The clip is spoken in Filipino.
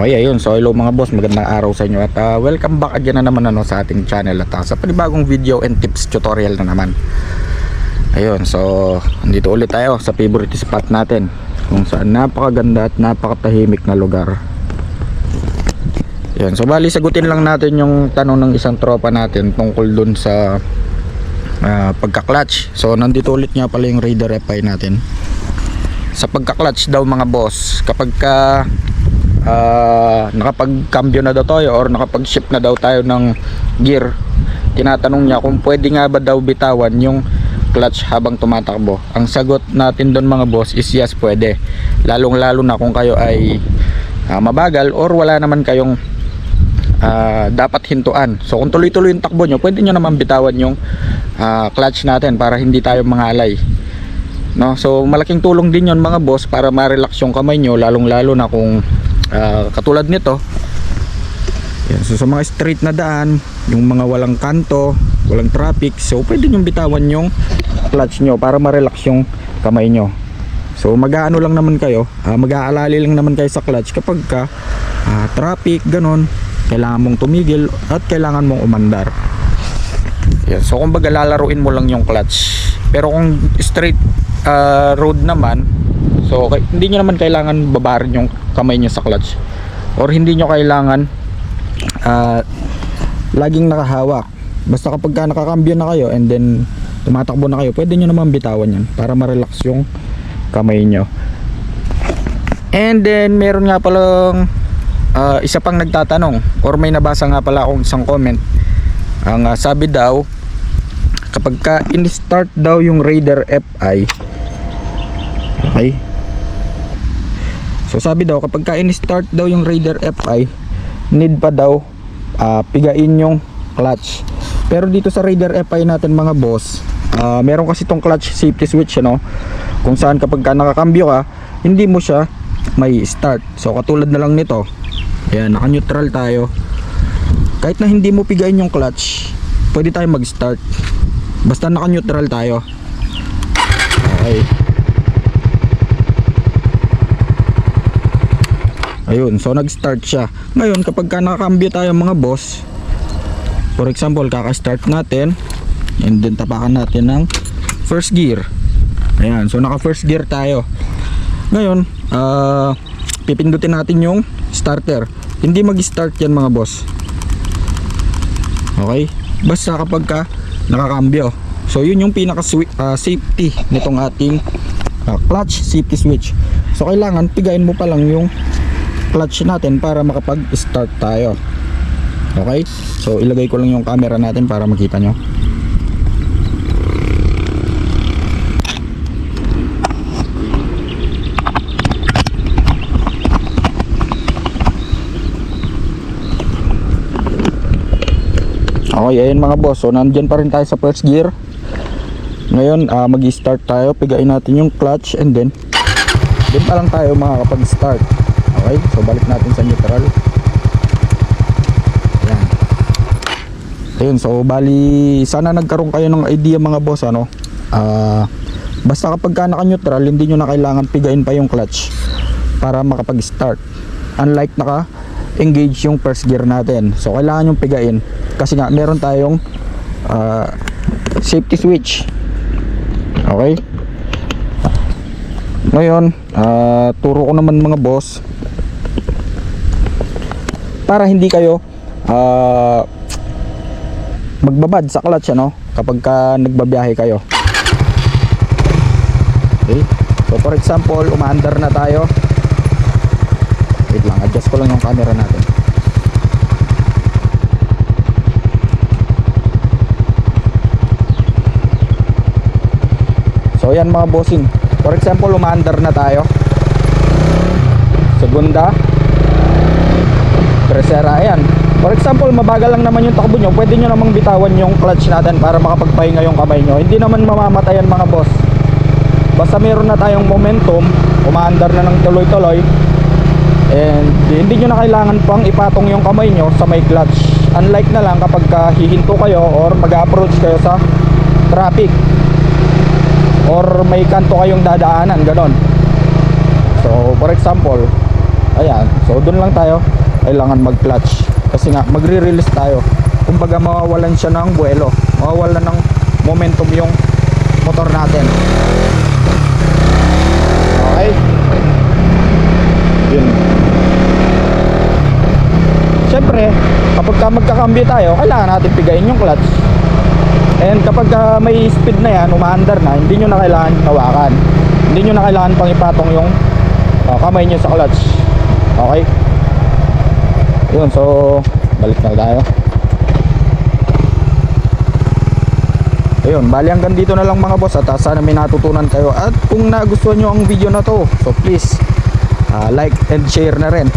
Okay, ayun. So hello mga boss, magandang araw sa inyo at welcome back again na naman sa ating channel at sa panibagong video and tips tutorial na naman. Ayun, so andito ulit tayo sa favorite spot natin kung saan napakaganda at napakatahimik na lugar. Ayun, so bali sagutin lang natin yung tanong ng isang tropa natin tungkol dun sa pagka-clutch. So nandito ulit nga pala yung Raider FI natin. Sa pagka-clutch daw mga boss, kapag ka nakapag-cambio na daw tayo or nakapag-shift na daw tayo ng gear, tinatanong niya kung pwede nga ba daw bitawan yung clutch habang tumatakbo. Ang sagot natin doon mga boss is yes, pwede, lalong lalo na kung kayo ay mabagal or wala naman kayong dapat hintuan. So kung tuloy-tuloy yung takbo nyo, pwede nyo naman bitawan yung clutch natin para hindi tayo mangalay, no? So malaking tulong din yon mga boss para ma-relax yung kamay nyo, lalong lalo na kung katulad nito. Yan, so sa mga straight na daan, yung mga walang kanto, walang traffic, so pwede nyo bitawan yung clutch nyo para ma-relax yung kamay nyo. So mag-aano lang naman kayo, mag-aalali lang naman kayo sa clutch kapag ka traffic, ganon, kailangan mong tumigil at kailangan mong umandar. Yan, so kumbaga lalaruin mo lang yung clutch. Pero kung straight road naman, so hindi nyo naman kailangan babarin yung kamay nyo sa clutch, or hindi nyo kailangan laging nakahawak. Basta kapag ka nakakambyo na kayo and then tumatakbo na kayo, pwede nyo naman bitawan yan para ma-relax yung kamay nyo. And then meron nga palang isa pang nagtatanong, or may nabasa nga pala akong isang comment. Ang sabi daw, kapag ka in-start daw yung Raider FI, okay, so sabi daw kapag ka in-start daw yung Raider FI, need pa daw pigain yung clutch. Pero dito sa Raider FI natin mga boss, meron kasi tong clutch safety switch, ano, kung saan kapag ka nakakambyo ka, hindi mo siya may start. So katulad na lang nito, ayan, naka neutral tayo, kahit na hindi mo pigain yung clutch, pwede tayo mag start basta naka neutral tayo. Okay, ayun, so nag start siya. Ngayon kapag ka nakakambyo tayo mga boss, for example kaka-start natin and then tapakan natin ng first gear. Ayan, so naka first gear tayo. Ngayon pipindutin natin yung starter. Hindi mag-start yan mga boss, okay, basta kapag ka nakakambyo. So yun yung pinaka safety nitong ating clutch safety switch. So kailangan pigain mo pa lang yung clutch natin para makapag-start tayo. Okay, so ilagay ko lang yung camera natin para makita nyo. Okay, ayun mga boss, so nandyan pa rin tayo sa first gear. Ngayon mag-start tayo, pigain natin yung clutch and then pa lang tayo makakapag-start. Okay, so balik natin sa neutral. Ayan. Ayun, so bali sana nagkaroon kayo ng idea mga boss, ano, basta kapag ka naka-neutral, hindi nyo na kailangan pigain pa yung clutch para makapag-start, unlike naka-engage yung first gear natin. So kailangan yung pigain kasi nga meron tayong safety switch. Okay, ngayon turo ko naman mga boss para hindi kayo magbabad sa clutch, ano, kapag ka nagbabiyahe kayo. Okay, so for example umaandar na tayo. Wait lang, adjust ko lang yung camera natin. So yan mga bossing, for example umaandar na tayo, segunda, tercera, ayan. For example mabagal lang naman yung takbo nyo, pwede nyo namang bitawan yung clutch natin para makapagpahinga yung kamay nyo. Hindi naman mamamatayan mga boss, basta meron na tayong momentum, umaandar na ng tuloy-tuloy, and hindi nyo na kailangan pang ipatong yung kamay nyo sa may clutch. Unlike na lang kapag hihinto kayo or mag-approach kayo sa traffic or may kanto kayong dadaanan, ganon. So for example Ayan, so doon lang tayo kailangan mag clutch kasi nga magre-release tayo, kumbaga mawawalan siya ng buwelo, mawawalan ng momentum yung motor natin. Okay, yun. Siyempre kapag ka magkakambyo tayo, kailangan natin pigain yung clutch, and kapag may speed na yan, umaandar na, hindi nyo na kailangan hawakan, hindi nyo na kailangan pang ipatong yung kamay nyo sa clutch. Okay, yun, so balik na tayo. Ayun, bali hanggang dito na lang mga boss, at sana may natutunan kayo, at kung nagustuhan nyo ang video na to, so please like and share na rin.